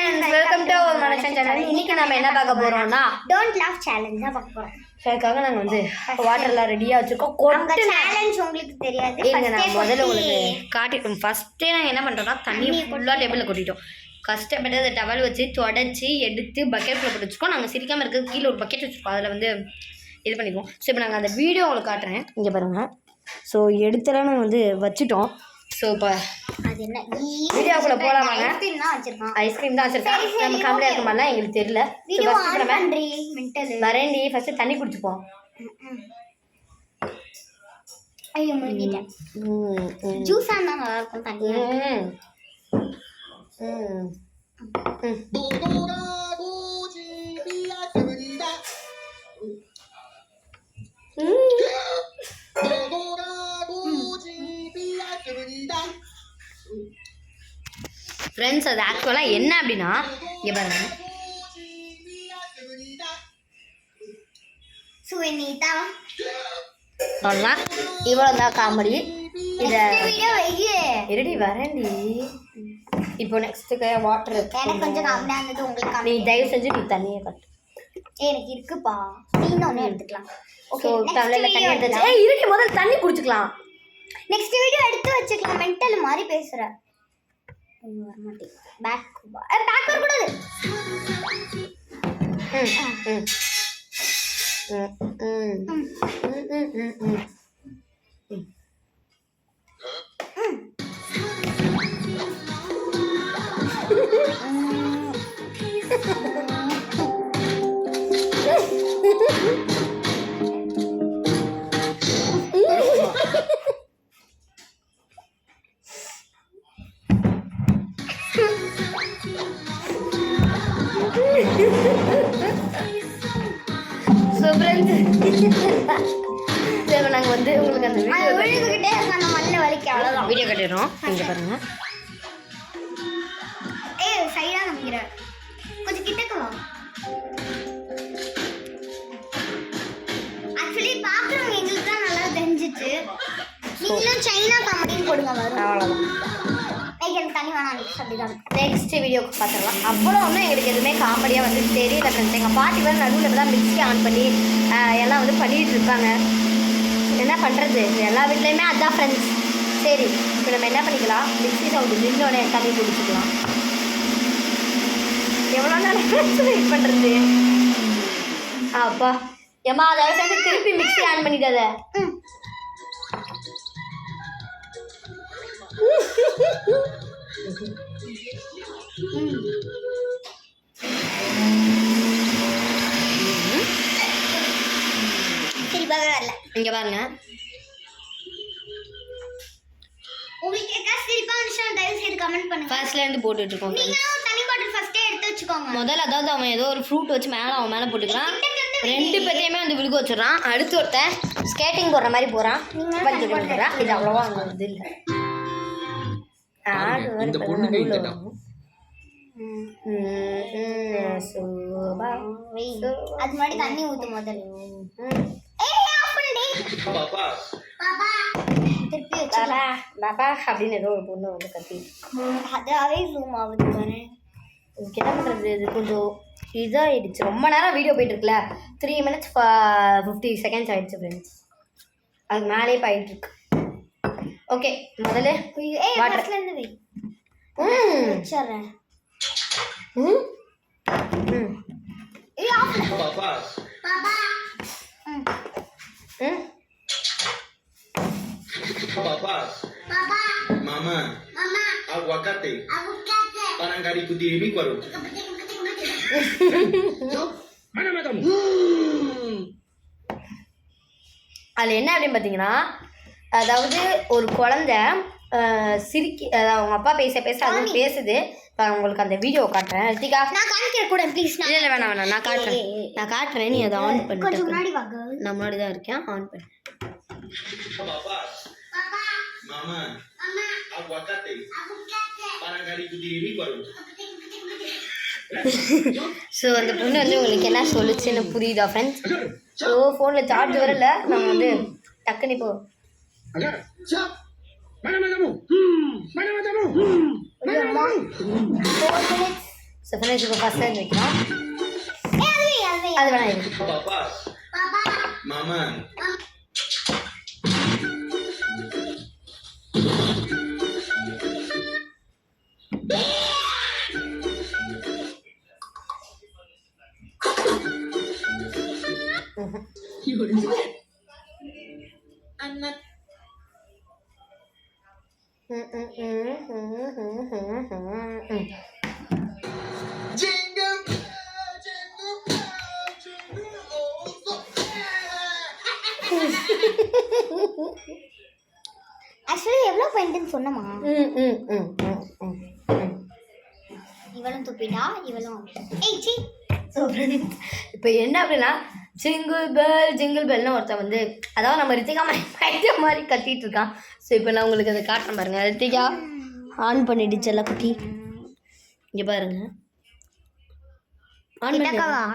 Friends, welcome to our மனுஷன் channel. இன்னைக்கு நம்ம என்ன பார்க்க போறோம்னா டோன்ட் லவ் சேலஞ்ச் தான் பார்க்க போறோம். அதுக்காக நாங்க வந்து வாட்டர்லாம் ரெடியா வச்சிருக்கோம். கொட்டு சேலஞ்ச் உங்களுக்கு தெரியாது. இருங்க, நான் முதல்ல உங்களுக்கு காட்டிட்டோம். ஃபர்ஸ்டே நாங்கள் என்ன பண்ணுறோம்னா தண்ணி ஃபுல்லாக டேபிளில் கொட்டிட்டோம். கஷ்டப்பட்டு அதை டவல் வச்சு தொடச்சி எடுத்து பக்கெட்டில் போட்டு வச்சுருக்கோம். நாங்கள் சிரிக்காமல் இருக்கிறது கீழே ஒரு பக்கெட் வச்சுருக்கோம். அதில் வந்து இது பண்ணிக்குவோம். ஸோ இப்போ நாங்கள் அந்த வீடியோ உங்களுக்கு காட்டுறேன், இங்கே பாருங்கள். ஸோ எடுத்துலாம் நாங்கள் வந்து வச்சுட்டோம். ஸோ இப்போ அது என்ன வீடியோக்குள்ளே போகலாம். வாங்க. ஐஸ்கிரீம் தான் வச்சிருக்கோம். நம்ம காமெடியாக இருக்க மாதிரிலாம் எங்களுக்கு தெரியல. மென்டல் வரேன்டி, ஃபஸ்ட்டு தண்ணி குடிச்சுப்போம். ஐயோ முழுங்கிட்டேன். ஜூஸாக இருந்தால் நல்லா இருக்கும் தண்ணி. ஃப்ரெண்ட்ஸ், அது ஆக்சுவலாக என்ன அப்படின்னா இங்கே பாருங்க. சொல்லலாம் இவ்வளோ தான் காமெடி. இதை இருடி வரேன்டி. இப்போ நெக்ஸ்ட்டுக்கு வாட்டர் எனக்கு கொஞ்சம் காமெடியாக இருந்தது உங்களுக்கு. நீ தயவு செஞ்சு நீ தண்ணியை கட்டு. எனக்கு இருக்குப்பா, நீ ஒன்று எடுத்துக்கலாம். ஓகே, டம்ளரில் தண்ணி எடுத்து இருடி, முதல்ல தண்ணி குடிச்சுக்கலாம். நெக்ஸ்ட் வீடியோ எடுத்து வச்சுக்கலாம். மென்டல் மாதிரி பேசுற. வர மாட்டேன். பேக் வரக்கூடாது. ஸோ ஃப்ரெண்ட்ஸ், சரி நாங்கள் வந்து உங்களுக்கு அந்த விழுந்துக்கிட்டே அந்த மண்ணை வலிக்க அவ்வளோதான். வீடியோ கட்டிடுறோம். இங்கே பாருங்கள். சைடாக நம்பிக்கிறேன். கொஞ்சம் கிட்டக்கலாம். ஆக்சுவலி பார்க்குறவங்க எங்களுக்கு தான் நல்லா தெரிஞ்சிச்சு. நீங்களும் சைனா காமெடின்னு போடுங்க வரும். அவ்வளோதான். எனக்கு தண்ணி வேணாம் அப்படிதான். நெக்ஸ்ட் வீடியோக்கு பார்த்துக்கலாம். அவ்வளோ ஒன்றும் எங்களுக்கு எதுவுமே காமெடியாக வந்து தெரியல ஃப்ரெண்ட்ஸ். எங்கள் பாட்டி வேறு நடுவில் தான் மிக்ஸி ஆன் பண்ணி எல்லாம் வந்து பண்ணிகிட்டு இருக்காங்க. என்ன பண்ணுறது, எல்லா வீட்லேயுமே அதுதான் ஃப்ரெண்ட்ஸ். சரி, இப்போ நம்ம என்ன பண்ணிக்கலாம், மிக்ஸி சவுண்டு நின்னோடனே தண்ணி குடிச்சிக்கலாம். எவ்வளோ நேரம் வெயிட் பண்ணுறது? அப்பா ஏம்மா, அதை சேர்ந்து திருப்பி மிக்ஸி ஆன் பண்ணிட்டாத. இங்க பாருங்க. உங்களுக்கு ஏதாவது சிரிப்பா இருந்துச்சுன்னா தயவு செய்து கமெண்ட் பண்ணுங்க. ஃபர்ஸ்ட்ல இருந்து போட்டுட்டு இருக்கோம். நீங்க தண்ணி பாட்டில் ஃபர்ஸ்டே எடுத்து வச்சுக்கோங்க. முதல்ல அதாவது அவன் ஏதோ ஒரு ஃப்ரூட் வச்சு அவன் மேலே போட்டுக்கிறான். ரெண்டு பேத்தையுமே வந்து விழுக வச்சிடறான். அடுத்து ஒருத்தன் ஸ்கேட்டிங் போடுற மாதிரி போகிறான். போடுறான். இது அவ்வளோவா அங்கே இது இல்லை. இந்த பொண்ணுங்க இல்லடா. அது முன்னாடி தண்ணி ஊத்து முதல்ல. பாப்பா பாப்பா திருப்பி பாபா பாபா அப்படின்னு ஏதோ ஒரு பொண்ணு வந்து கத்தி அதாவே ஜூம் ஆகுது பாரு. இதுக்கு என்ன பண்ணுறது, இது கொஞ்சம் இதாகிடுச்சு. ரொம்ப நேரம் வீடியோ போயிட்டு இருக்குல்ல. 3 minutes 50 seconds ஆகிடுச்சு ஃப்ரெண்ட்ஸ். அது மேலே போயிட்டுருக்கு. ஓகே, முதல்ல வாட்டர்லேருந்து வை. வச்சிடுறேன். பாப்பா பாப்பா பாப்பா பாப்பா mama mama aku wakate aku kakek barangkali ikuti ini baru mana matamu. அதில் என்ன அப்படின்னு பார்த்தீங்கன்னா, அதாவது ஒரு குழந்தை அவங்க அப்பா பேச அது பேசுது. உங்களுக்கு அந்த வீடியோ காட்டுறேன். ரித்திகா, நான் காமிக்கிறேன் கூட ப்ளீஸ். இல்லை வேணாம், நான் காட்டுறேன். நீ அதை ஆன் பண்ணி. கொஞ்சம் முன்னாடி வாங்க. நான் முன்னாடி தான் இருக்கேன். ஆன் பண்ணு. பாப்பா பாப்பா mama mama aku wakate aku kakek barangkali ikuti ini baru. So அந்த பொண்ணு வந்து உங்களுக்கு என்ன சொல்லுச்சுன்னு புரியுதா ஃப்ரெண்ட்ஸ்? ஸோ ஃபோனில் சார்ஜ் வரல. நம்ம வந்து டக்குன்னு இப்போ ஸோ ஸோ ஃப்ரெண்ட்ஸ் இப்போ ஃபர்ஸ்ட் டைம் வைக்கிறோம். அது வேணா இருக்கு. பாப்பா மாமா ஆக்சுவலி எவ்வளோ பாயிண்ட்னு சொன்னமா? இவளும் துப்பிட்டா இவளும். ஏய் சி. ஸோ ஃப்ரெண்ட்ஸ் இப்போ என்ன அப்படின்னா ஜிங்கிள் பெல்னு ஒருத்தன் வந்து அதாவது நம்ம ரித்திகா மாதிரி கத்திட்டு இருக்கான். ஸோ இப்போ நான் உங்களுக்கு அதை காட்டுறேன் பாருங்க. ரித்திகா ஆன் பண்ணிடுச்சு எல்லாம் குட்டி. இங்கே பாருங்க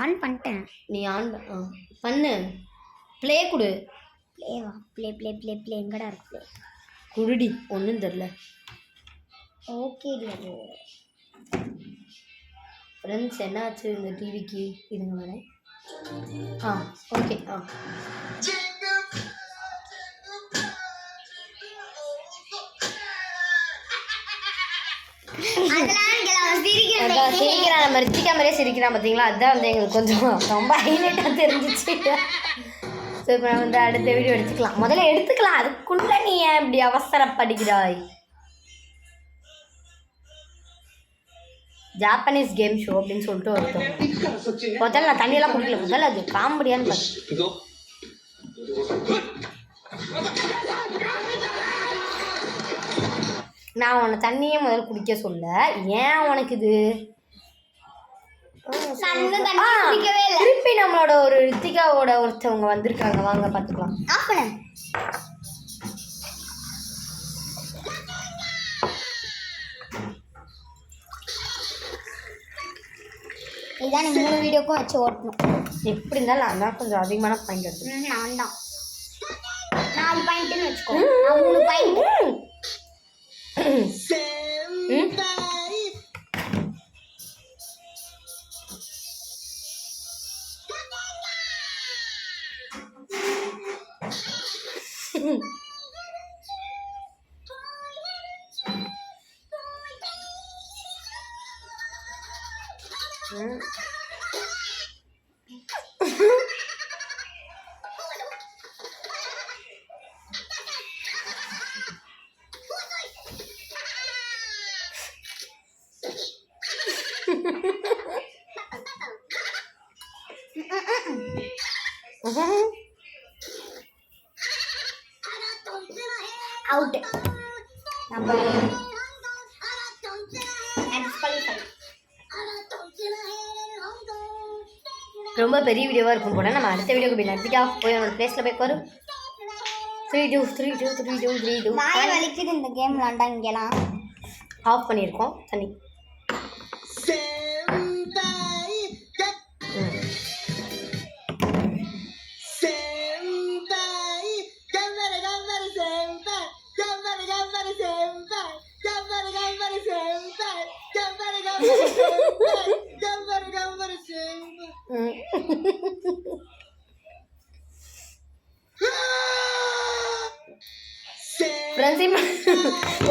ஆன் பண்ணிட்டேன். நீ பண்ணு ப்ளே கொடு. ப்ளேவா? ப்ளே எங்கடா இருக்கு ப்ளே? குருடி ஒன்றும் தெரில. ஓகே டியோ ஃப்ரெண்ட்ஸ் என்னாச்சு இந்த டிவிக்கு? இதுங்க வரேன். ஓகே சிரிக்கிறான், நம்ம ரித்திகா மாதிரியே சிரிக்கிறான் பார்த்தீங்களா? அதுதான் வந்து எங்களுக்கு கொஞ்சம் ரொம்ப ஹைலைட்டாக தெரிஞ்சிச்சு. ஸோ இப்போ நம்ம வந்து அடுத்த வீடியோ முதல்ல எடுத்துக்கலாம். அதுக்குள்ளே நீ ஏன் இப்படி அவசரப்படுகிறாய்? ஜாப்பனீஸ் கேம் ஷோ அப்படின்னு சொல்லிட்டு ஒருத்தவங்க முதல்ல நான் தண்ணியெல்லாம் குடிக்கல. முதல்ல அது காமெடியான்னு பார்த்து நான் உன்னை தண்ணியே முதல்ல குடிக்க சொல்ல. ஏன் உனக்கு இது? திருப்பி நம்மளோட ஒரு ரித்திகாவோட ஒருத்தவங்க வந்திருக்காங்க. வாங்க பார்த்துக்கலாம். இதான் 3 வீடியோக்கும் வச்சு ஓட்டணும். எப்படி இருந்தாலும் நான் தான் கொஞ்சம் அதிகமான பாயிண்ட் எடுத்து. நான் தான் 4 பாயிண்ட்னு வச்சுக்கோ. 3 பாயிண்ட். அவுட். நம்ம ரொம்ப பெரிய வீடியோவாக இருக்கும் போல. நம்ம அடுத்த வீடியோக்கு போய் நடிக்கா போய் அவனோட பிளேஸில் போய் வரும். 3-2 வாய் வலிக்குது இந்த கேம் விளாண்டா. இங்கெல்லாம் ஆஃப் பண்ணியிருக்கோம் தண்ணி.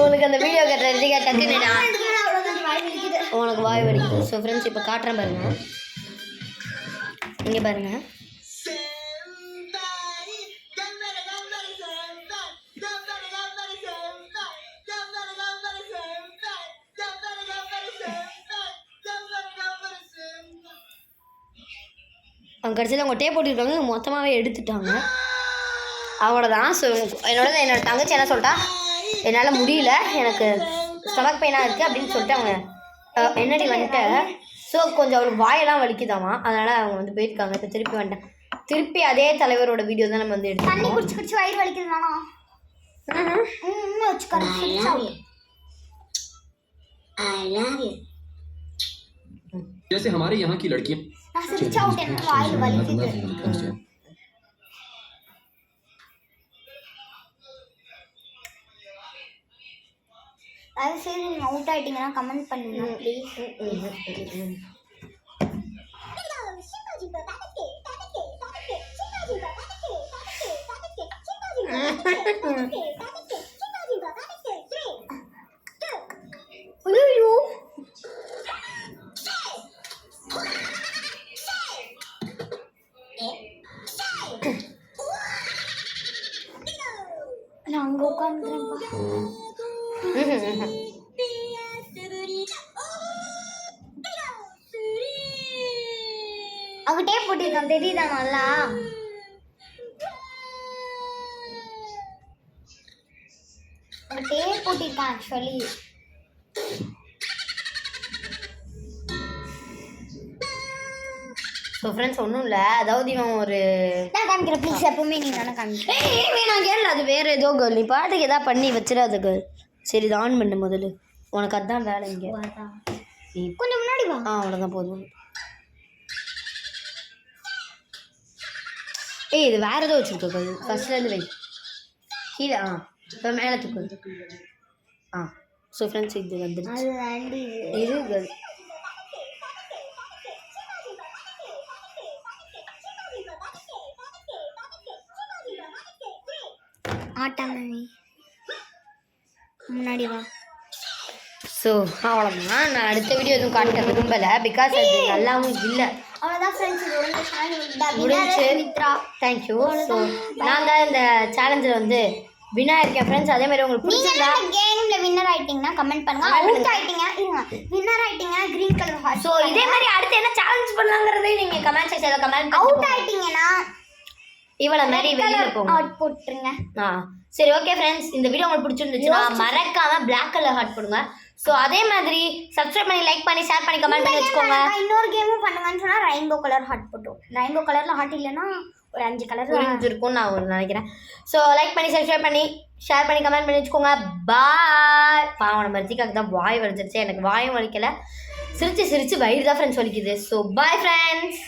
உனக்கு அந்த வீடியோ கட்டுறதுக்கு டக்குன்னு உனக்கு வாய் வலிக்குது. ஸோ ஃப்ரெண்ட்ஸ் இப்போ காட்டுறேன் பாருங்க. இங்கே பாருங்க. அவங்க கடைசியில் அவங்க டேப் போட்டிருக்காங்க, மொத்தமாகவே எடுத்துட்டாங்க. அவ்வளோதான். ஸோ என்னோட தங்கச்சி என்ன சொல்லிட்டா, என்னால் முடியல, எனக்கு ஸ்டொமக் பெயினாக இருக்குது அப்படின்னு சொல்லிட்டு அவங்க என்னடி வந்துட்ட. ஸோ கொஞ்சம் அவளுக்கு வாயெல்லாம் வலிக்குதாமா, அதனால் அவங்க வந்து போயிருக்காங்க. இப்போ திருப்பி வந்துட்டேன். திருப்பி அதே தலைவரோட வீடியோ தான் நம்ம வந்து எடுத்து. தண்ணி குடிச்சு குடிச்சு வயிறு வலிக்குதுனால जैसे हमारे यहाँ की लड़कियां அது சரி நீங்கள் அவுட் ஆகிட்டீங்கன்னா கமெண்ட் பண்ணுங்க ப்ளீஸ். ஐயோ நான் அங்கே உட்காந்துறேன்ப்பா. அவங்க டேப் போட்டிருக்கான் தெரியுதா நல்லா? அவங்க டேப் போட்டிருக்கான் ஆக்சுவலி. ஸோ ஃப்ரெண்ட்ஸ் ஒன்றும் இல்லை, அதாவது இவன் ஒரு நான் காமிக்கிறேன் ப்ளீஸ். எப்பவுமே நீங்கள் தானே காமிக்கிறேன். நான் கேட்கல, அது வேறு ஏதோ கேர்ள். நீ பாட்டுக்கு எதாவது பண்ணி வச்சிடாத கேர்ள். சரி இது ஆன் பண்ணு முதல்ல, உனக்கு அதுதான் வேலை இங்கே. நீ கொஞ்சம் முன்னாடி வா. அவ்வளோதான் போதும். இது வேறு ஏதோ வச்சுருக்க கேர்ள். ஃபஸ்ட்லேருந்து வை கீழே. இப்போ மேலே தூக்கு. ஸோ ஃப்ரெண்ட்ஸ் இது வந்துடுச்சு. அது ஆண்டி இது கேர்ள். ஆட்டாமி முன்னாடி வா. ஸோ அவ்வளோதான். நான் அடுத்த வீடியோ எதுவும் காட்ட விரும்பலை, பிகாஸ் அது நல்லாவும் இல்லை. அவ்வளோதான் ஃப்ரெண்ட்ஸ், இதோட முடிஞ்சு. மித்ரா. தேங்க்யூ. ஸோ நான் தான் இந்த சேலஞ்சில் வந்து வின்னர் இருக்கேன் ஃப்ரெண்ட்ஸ். அதே மாதிரி உங்களுக்கு நீங்க பிடிச்சிருந்தா கேம்ல வின்னர் ஆயிட்டீங்கன்னா கமெண்ட் பண்ணுங்க. அவுட் ஆயிட்டீங்க இருங்க, வின்னர் ஆயிட்டீங்கன்னா கிரீன் கலர் ஹார்ட். ஸோ இதே மாதிரி அடுத்து என்ன சேலஞ்ச் பண்ணலாங்கிறதையும் நீங்கள் கமெண்ட் செக்ஷனில் கமெண்ட் அவுட் ஆயிட்டீங்கன்னா இவ்வளோ மாதிரி வெளியில் போங்க. ஹார்ட் போட்டுருங்க. சரி ஓகே ஃப்ரெண்ட்ஸ், இந்த வீடியோ உங்களுக்கு பிடிச்சிருந்துச்சுன்னா மறக்காம பிளாக் கலர் ஹார்ட் போடுங்க. ஸோ அதே மாதிரி சப்ஸ்கிரைப் பண்ணி, லைக் பண்ணி, ஷேர் பண்ணி, கமெண்ட் பண்ணி வச்சுக்கோங்க. இன்னொரு கேமும் பண்ணுங்கன்னு சொன்னா ரெயின்போ கலர் ஹார்ட் போட்டோம். ரெயின்போ கலர்ல ஹார்ட் இல்லைன்னா ஒரு 5 கலர் புரிஞ்சிருக்கும்னு நான் நினைக்கிறேன். ஸோ லைக் பண்ணி, சப்ஸ்கிரைப் பண்ணி, ஷேர் பண்ணி, கமெண்ட் பண்ணி வச்சுக்கோங்க. பாய். பாவன மர்த்திக்காக்கு தான் வாய் வலிச்சிருச்சு, எனக்கு வாயும் வலிக்கலை. சிரிச்சு சிரிச்சு வயிறு தான் ஃப்ரெண்ட்ஸ் வலிக்குது. So bye friends.